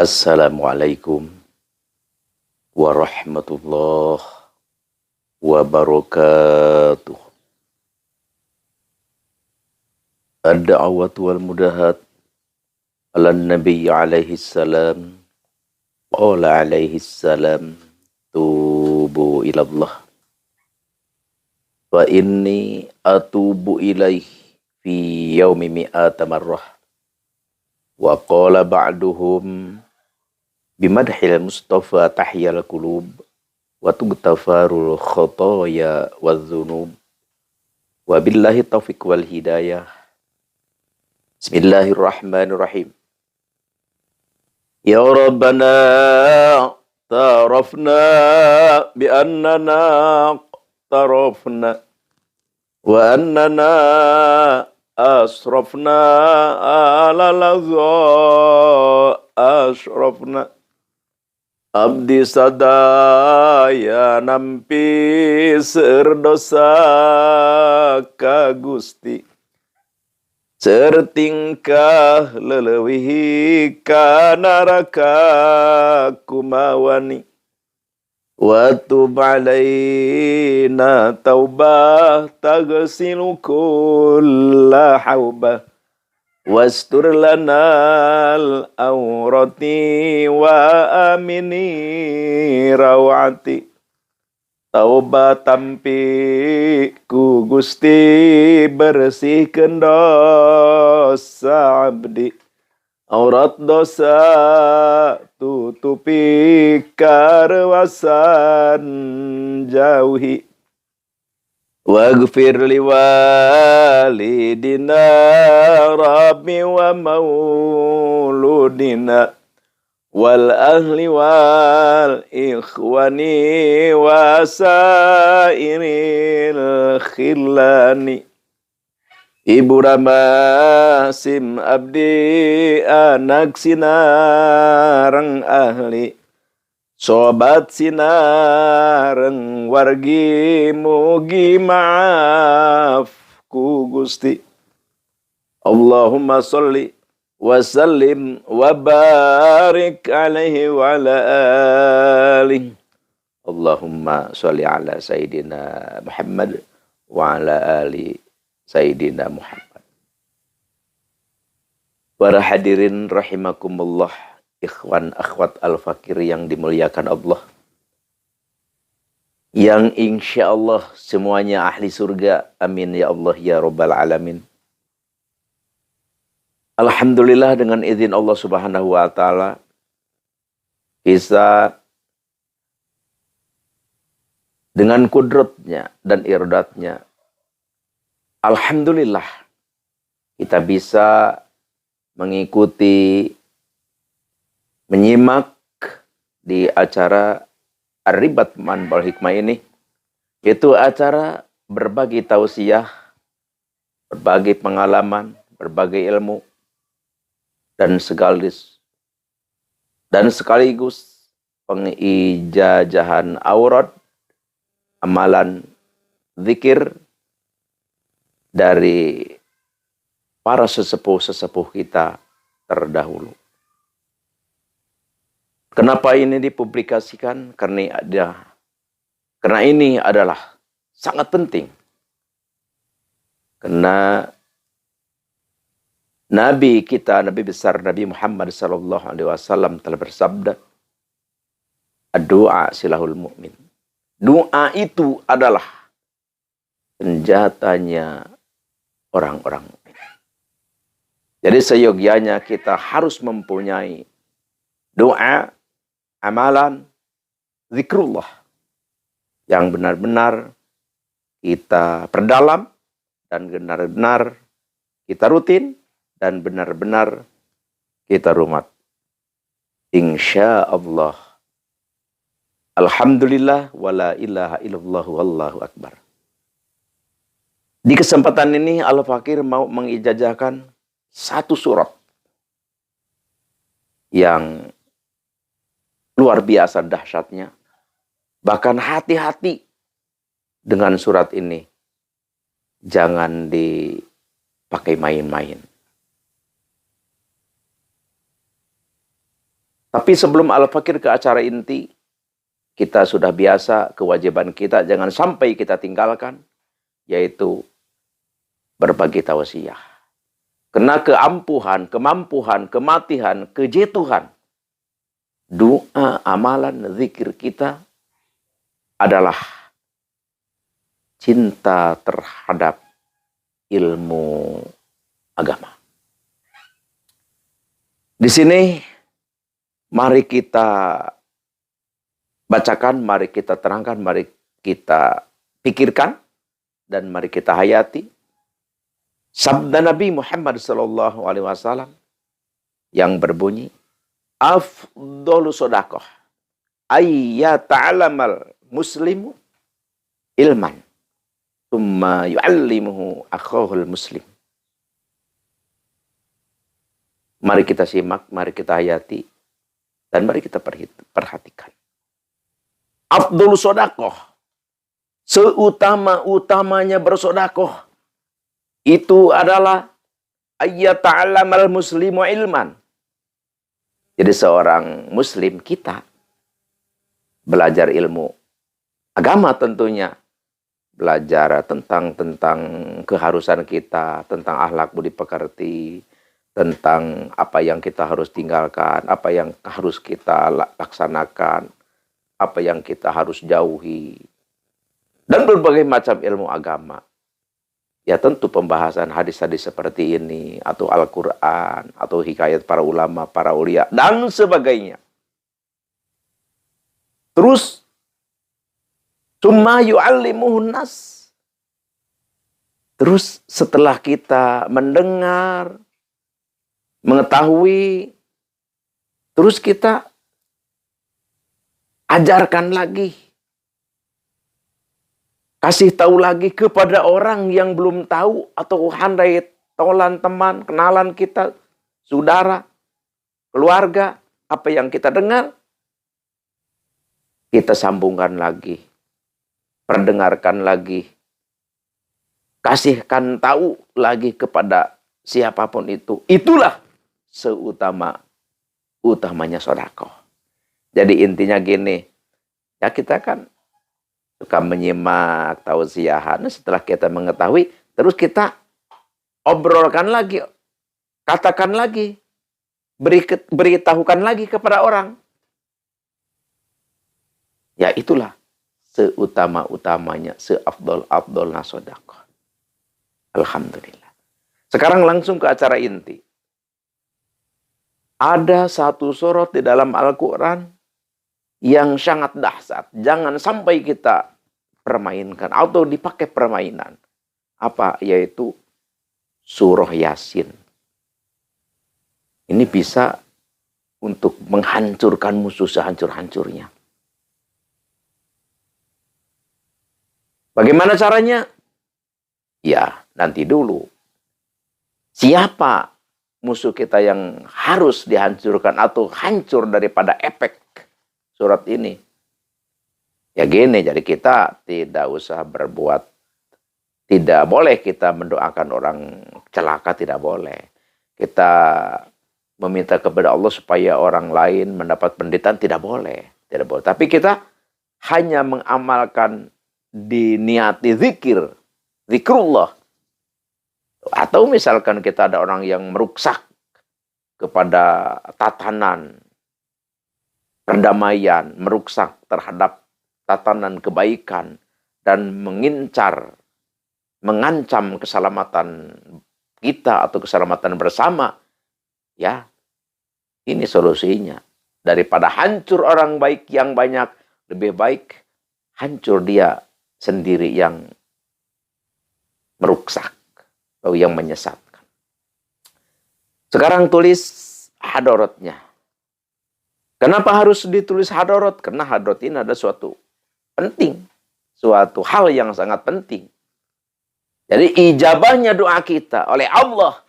Assalamualaikum warahmatullahi wabarakatuh. Ad-da'watu wal mudahat ala nabi alaihi salam. Qala alaihi salam, tubu ilallah. Fa inni atubu ilaih fi yaumi mi'ata marrah. Wa qala ba'duhum bimadhil mustafa tahyal qulub wa tugtafarul khotoya wal dhunub. Wa billahi taufiq wal hidayah. Bismillahirrahmanirrahim. Ya Rabbana tarafna bi annana tarafna wa annana asrafna ala laza asrafna abdi sadaya nampi serdosa ka Gusti sertingkah lelewihi kanaraka kumawani wa tub alaina taubah tagsilu kulla haubah wastur lanal awrati wa amini rawati taubat tampi ku Gusti bersihkeun dosa abdi aurat dosa tutupi karwasan jauhi waghfir liwalidina rabbi wa mauludina wal ahli wal ikhwani wasairil khillani. Ibu Ramasim abdi anak sinareng ahli sobat sinareng wargi mugi maaf ku Gusti. Allahumma sholli wa sallim wa barik alaihi wa ala alihi. Allahumma sholli ala Sayyidina Muhammad wa ala ali Sayyidina Muhammad. Para hadirin rahimakumullah, ikhwan akhwat al-fakir yang dimuliakan Allah, yang insya Allah semuanya ahli surga, amin ya Allah ya Rabbal alamin. Alhamdulillah, dengan izin Allah subhanahu wa ta'ala, bisa dengan kudratnya dan irdatnya, alhamdulillah kita bisa mengikuti, menyimak di acara Ar-Ribat Manbal Hikmah ini, yaitu acara berbagi tausiah, berbagi pengalaman, berbagi ilmu, dan sekaligus pengijazahan aurat, amalan zikir dari para sesepuh-sesepuh kita terdahulu. Kenapa ini dipublikasikan? Karena ini adalah sangat penting. Karena Nabi kita, Nabi besar Nabi Muhammad SAW telah bersabda, "Ad-du'a silahul mu'min." Doa itu adalah senjatanya orang-orang mukmin. Jadi seyogianya kita harus mempunyai doa, amalan, zikrullah yang benar-benar kita perdalam dan benar-benar kita rutin dan benar-benar kita rumat. Insya Allah. Alhamdulillah wala ilaha illallah wallahu akbar. Di kesempatan ini Al-Fakir mau mengijazahkan satu surat yang luar biasa dahsyatnya. Bahkan hati-hati dengan surat ini. Jangan dipakai main-main. Tapi sebelum Al-Fakir ke acara inti, kita sudah biasa, kewajiban kita jangan sampai kita tinggalkan, yaitu berbagi tausiah. Kena keampuhan, kemampuan, kematian, kejetuhan, doa, amalan, zikir kita adalah cinta terhadap ilmu agama. Di sini mari kita bacakan, mari kita terangkan, mari kita pikirkan, dan mari kita hayati sabda Nabi Muhammad SAW yang berbunyi, afdhalu shadaqah ayyata'alamal muslimu ilman thumma yu'allimuhu akhahul muslim. Mari kita simak, mari kita hayati, dan mari kita perhatikan. Afdhalu shadaqah, seutama-utamanya bersedekah, itu adalah ayyata'alamal muslimu ilman. Jadi seorang muslim kita belajar ilmu agama tentunya. Belajar tentang keharusan kita, tentang akhlak budi pekerti, tentang apa yang kita harus tinggalkan, apa yang harus kita laksanakan, apa yang kita harus jauhi, dan berbagai macam ilmu agama. Ya tentu pembahasan hadis-hadis seperti ini, atau Al-Quran, atau hikayat para ulama, para ulia, dan sebagainya. Terus, summa yu'allimuhun nas. Terus setelah kita mendengar, mengetahui, terus kita ajarkan lagi. Kasih tahu lagi kepada orang yang belum tahu, atau handai tolan teman, kenalan kita, saudara, keluarga, apa yang kita dengar, kita sambungkan lagi, perdengarkan lagi, kasihkan tahu lagi kepada siapapun itu. Itulah utamanya sedekah. Jadi intinya gini, ya kita kan suka menyimak tausiahan, setelah kita mengetahui, terus kita obrolkan lagi, katakan lagi, beritahukan lagi kepada orang. Ya itulah seutama-utamanya, seafdol-afdolna sedekah. Alhamdulillah. Sekarang langsung ke acara inti. Ada satu surat di dalam Al-Quran yang sangat dahsyat. Jangan sampai kita permainkan atau dipakai permainan. Apa? Yaitu surah Yasin. Ini bisa untuk menghancurkan musuh sehancur-hancurnya. Bagaimana caranya? Ya, nanti dulu. Siapa musuh kita yang harus dihancurkan atau hancur daripada efek surat ini? Ya gini, jadi kita tidak usah berbuat, tidak boleh kita mendoakan orang celaka, tidak boleh. Kita meminta kepada Allah supaya orang lain mendapat penderitaan, tidak boleh. Tidak boleh. Tapi kita hanya mengamalkan diniati zikir, zikrullah. Atau misalkan kita ada orang yang meruksak kepada tatanan perdamaian, meruksak terhadap tatanan kebaikan, dan mengancam keselamatan kita atau keselamatan bersama, ya ini solusinya. Daripada hancur orang baik yang banyak, lebih baik hancur dia sendiri yang meruksak atau yang menyesatkan. Sekarang tulis hadaratnya. Kenapa harus ditulis hadarat? Karena hadarat ini ada suatu penting. Suatu hal yang sangat penting. Jadi ijabahnya doa kita oleh Allah.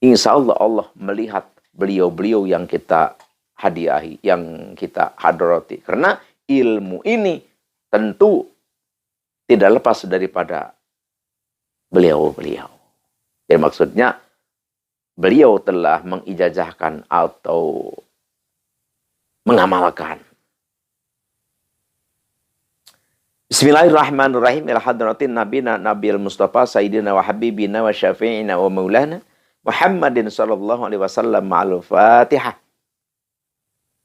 Insya Allah Allah melihat beliau-beliau yang kita hadiahi, yang kita hadarati. Karena ilmu ini tentu tidak lepas daripada beliau-beliau. Jadi maksudnya beliau telah mengijazahkan atau mengamalkan. Bismillahirrahmanirrahim. Ila hadratin nabina nabil mustafa sayyidina wa habibina wa syafi'ina wa maulana Muhammadin sallallahu alaihi wasallam ma'al Fatihah.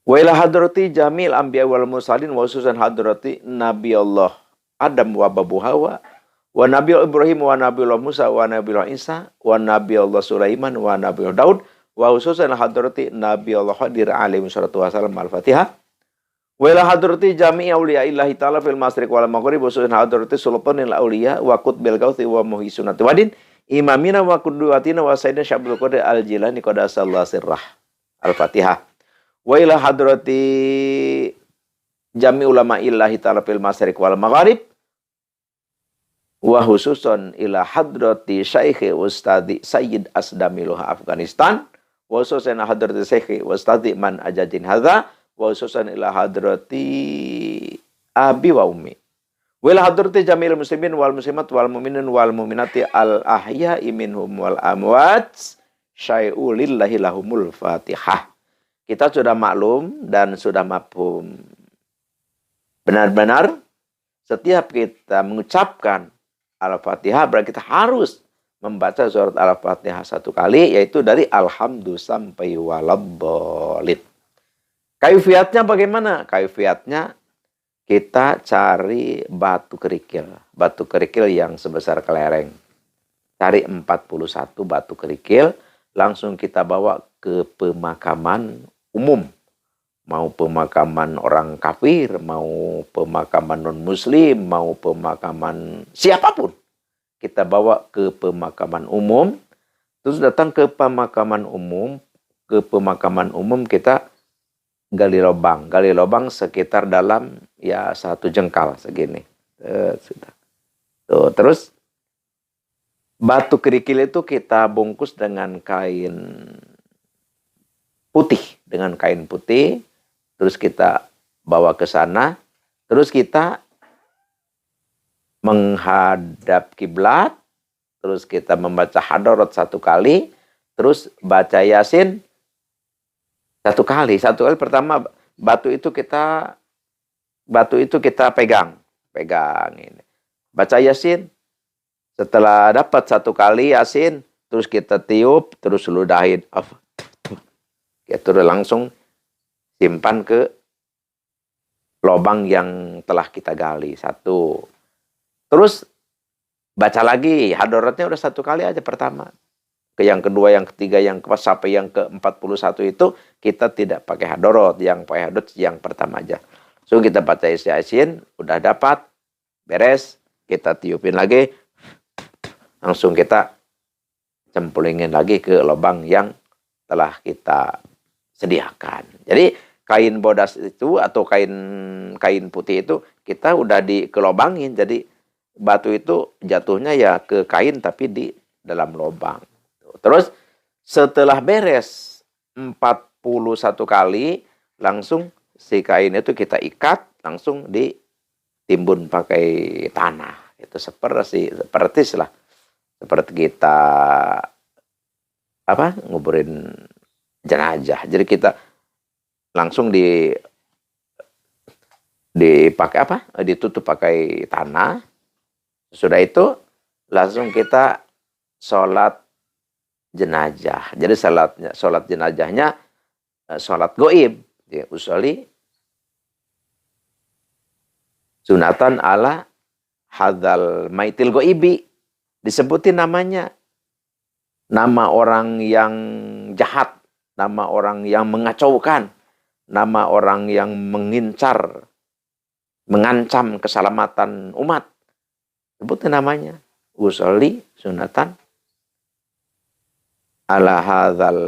Wa ila hadrati jamil anbiya wal mursalin wa khususan hadrati Nabi Allah Adam wa babu Hawa wa Nabi Ibrahim wa Nabi Allah Musa wa Nabi Allah Isa wa Nabi Allah Sulaiman wa Nabi Allah Daud wa khususan hadrati Nabi Allah Hadir alaihi wassalatu wassalam al-Fatihah. Wa ila hadrati jami'i auliya'illahi ta'ala fil masriq wal maghrib wa khususan hadrati sultanil auliya wa qutbil gauthi wa muhi sunnati wadin imamina wa qudwatina wa sayyidina Syabdul Qadir al-Jilani qadasallahu sirrah. Al-Fatihah. Wa ila hadrati jami ulama illahi ta'ala fil masriq wal maghrib wa khususan ila hadrati Syekh Ustadi Sayyid Asdamiluh Afghanistan wa khususan hadrati Syekh Ustadi man ajadin hadza wa khususan ila hadrati abi wa ummi wa ila hadrati jamil muslimin wal muslimat wal mu'minin wal mu'minati al ahya'i minhum wal amwat syai'u lillahi lahumul Fatihah. Kita sudah maklum dan sudah mafhum. Benar-benar setiap kita mengucapkan Al-Fatihah berarti kita harus membaca surat Al-Fatihah satu kali, yaitu dari Alhamdulillah sampai Waladhdallin. Kaifiatnya bagaimana? Kaifiatnya kita cari batu kerikil. Batu kerikil yang sebesar kelereng. Cari 41 batu kerikil, langsung kita bawa ke pemakaman umum. Mau pemakaman orang kafir, mau pemakaman non-muslim, mau pemakaman siapapun. Kita bawa ke pemakaman umum, terus datang ke pemakaman umum. Ke pemakaman umum kita gali lubang. Gali lubang sekitar dalam ya 1 jengkal segini. Sudah. Tuh, terus batu kerikil itu kita bungkus dengan kain putih. Dengan kain putih. Terus kita bawa ke sana. Terus kita menghadap kiblat. Terus kita membaca hadarat 1 kali. Terus baca Yasin 1 kali. 1 kali pertama batu itu kita pegang. Pegang ini. Baca Yasin. Setelah dapat 1 kali Yasin. Terus kita tiup. Terus ludahin. Kita langsung simpan ke lubang yang telah kita gali. 1. Terus baca lagi. Hadaratnya udah 1 kali aja pertama. Ke yang kedua, yang ketiga, yang keempat, sampai yang ke-41 itu kita tidak pakai hadarat. Yang pakai hadarat yang pertama aja. So kita baca Yasin, udah dapat, beres, kita tiupin lagi. Langsung kita cemplungin lagi ke lubang yang telah kita sediakan. Jadi kain bodas itu atau kain putih itu kita udah dikelobangin. Jadi batu itu jatuhnya ya ke kain tapi di dalam lubang. Terus setelah beres 41 kali langsung si kain itu kita ikat, langsung ditimbun pakai tanah. Itu seperti kita nguburin jenazah. Jadi kita langsung dipakai ditutup pakai tanah. Sudah itu langsung kita sholat jenazah. Jadi sholat jenazahnya sholat goib. Ya, usolli sunatan ala hadzal maitil goibi. Disebutin namanya. Nama orang yang jahat. Nama orang yang mengacaukan. Nama orang yang mengancam keselamatan umat. Sebutin namanya. Usolli sunatan ala hadzal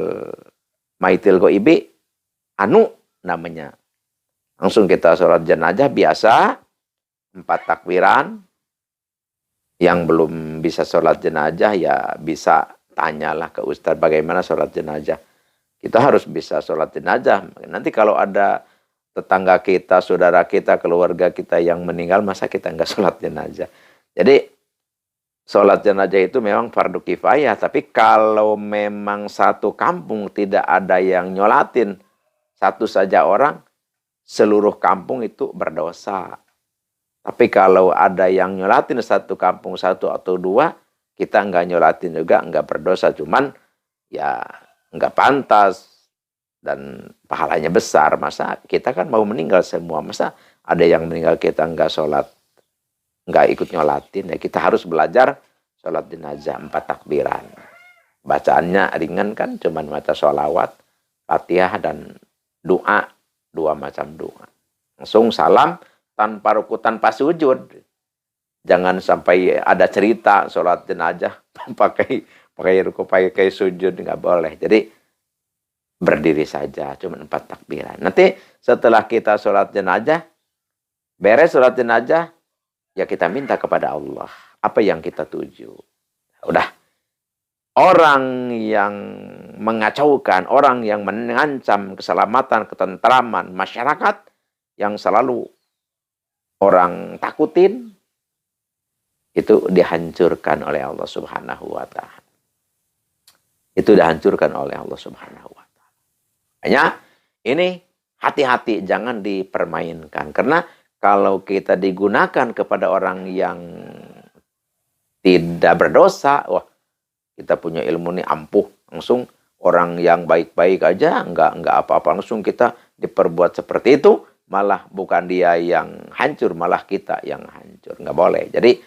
maitil goibi. Anu namanya. Langsung kita sholat jenazah biasa. 4 takbiran. Yang belum bisa sholat jenazah ya bisa tanyalah ke Ustadz bagaimana sholat jenazah. Kita harus bisa sholat jenazah. Nanti kalau ada tetangga kita, saudara kita, keluarga kita yang meninggal, masa kita nggak sholat jenazah. Jadi sholat jenazah itu memang fardu kifayah. Tapi kalau memang satu kampung tidak ada yang nyolatin, satu saja orang, seluruh kampung itu berdosa. Tapi kalau ada yang nyolatin satu kampung satu atau dua, kita nggak nyolatin juga, nggak berdosa. Cuman ya nggak pantas dan pahalanya besar. Masa kita kan mau meninggal semua, masa ada yang meninggal kita nggak sholat, nggak ikut nyolatin. Ya kita harus belajar sholat jenazah 4 takbiran. Bacaannya ringan kan, cuman baca sholawat, Fatihah, dan doa, 2 macam doa. Langsung salam tanpa ruku, tanpa sujud. Jangan sampai ada cerita sholat jenazah pakai ruku, pakai sujud, nggak boleh. Jadi berdiri saja, cuma 4 takbiran. Nanti setelah kita sholat jenazah, beres sholat jenazah, ya kita minta kepada Allah apa yang kita tuju. Udah. Orang yang mengacaukan, orang yang mengancam keselamatan, ketentraman masyarakat, yang selalu orang takutin, itu dihancurkan oleh Allah Subhanahu wa Ta'ala. Itu dihancurkan oleh Allah Subhanahu wa Ta'ala. Hanya ini hati-hati, jangan dipermainkan. Karena kalau kita digunakan kepada orang yang tidak berdosa, wah, kita punya ilmu nih ampuh, langsung orang yang baik-baik aja nggak apa-apa, langsung kita diperbuat seperti itu, malah bukan dia yang hancur, malah kita yang hancur. Nggak boleh. Jadi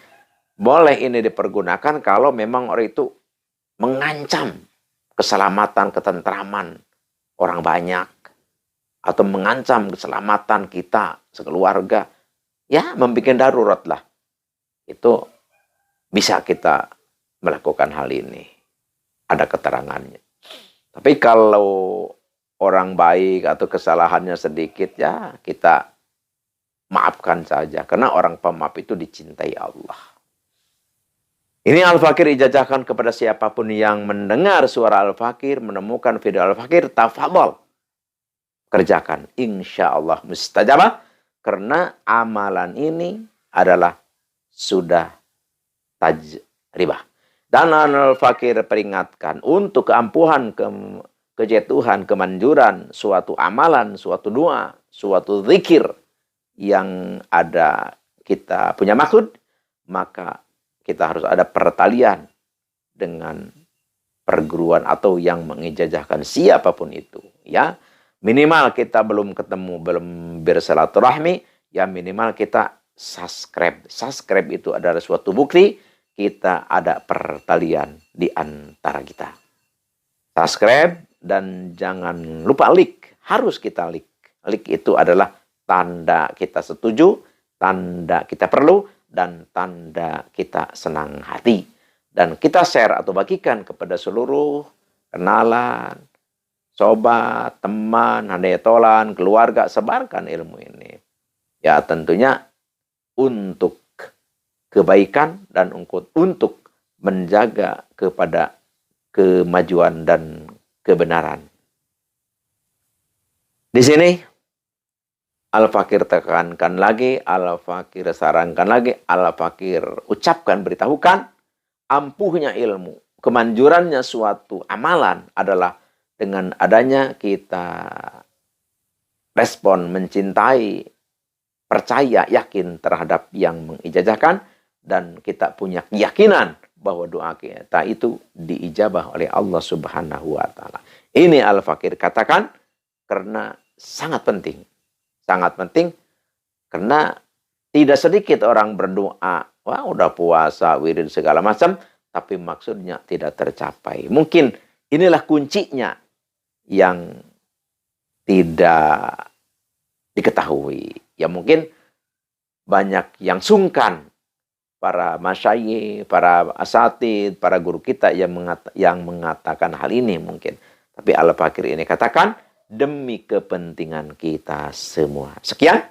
boleh ini dipergunakan kalau memang orang itu mengancam keselamatan, ketentraman orang banyak, atau mengancam keselamatan kita sekeluarga, ya membuat darurat lah. Itu bisa kita melakukan hal ini. Ada keterangannya. Tapi kalau orang baik atau kesalahannya sedikit, ya kita maafkan saja. Karena orang pemaaf itu dicintai Allah. Ini Al-Fakir ijazahkan kepada siapapun yang mendengar suara Al-Fakir, menemukan video Al-Fakir, tafadhol. Kerjakan. Insya Allah mustajabah. Karena amalan ini adalah sudah tajribah. Dan Al-Fakir peringatkan untuk keampuhan, kejatuhan, kemanjuran suatu amalan, suatu doa, suatu zikir yang ada kita punya maksud, maka kita harus ada pertalian dengan perguruan atau yang mengijazahkan siapapun itu. Ya, minimal kita belum ketemu, belum bersilaturahmi, ya minimal kita subscribe. Subscribe itu adalah suatu bukti kita ada pertalian di antara kita. Subscribe dan jangan lupa like. Harus kita like. Like itu adalah tanda kita setuju, tanda kita perlu, dan tanda kita senang hati. Dan kita share atau bagikan kepada seluruh kenalan, sobat, teman, handayatolan, keluarga, sebarkan ilmu ini. Ya tentunya untuk kebaikan dan untuk menjaga kepada kemajuan dan kebenaran. Di sini Al-Fakir tekankan lagi, Al-Fakir sarankan lagi, Al-Fakir ucapkan, beritahukan ampuhnya ilmu, kemanjurannya suatu amalan adalah dengan adanya kita respon, mencintai, percaya, yakin terhadap yang mengijazahkan, dan kita punya keyakinan bahwa doa kita itu diijabah oleh Allah Subhanahu wa Ta'ala. Ini Al-Fakir katakan karena sangat penting. Sangat penting karena tidak sedikit orang berdoa, wah udah puasa, wirid segala macam, tapi maksudnya tidak tercapai. Mungkin inilah kuncinya yang tidak diketahui. Ya mungkin banyak yang sungkan, para masyayikh, para asatid, para guru kita yang mengatakan hal ini mungkin. Tapi Al-Fakir ini katakan demi kepentingan kita semua. Sekian.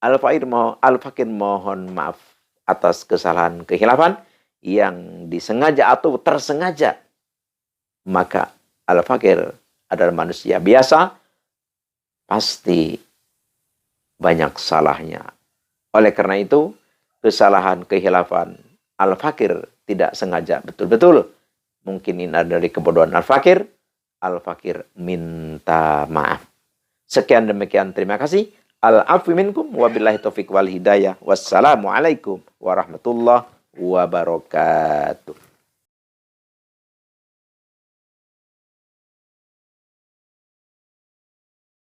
Al-Fakir mohon maaf atas kesalahan kehilafan yang disengaja atau tersengaja. Maka Al-Fakir adalah manusia biasa, pasti banyak salahnya. Oleh karena itu, kesalahan kehilafan Al-Fakir tidak sengaja betul-betul. Mungkin ini dari kebodohan Al-Fakir. Al-Fakir minta maaf. Sekian demikian, terima kasih. Al-'afwi minkum wabillahi taufiq wal hidayah. Wassalamualaikum warahmatullahi wabarakatuh.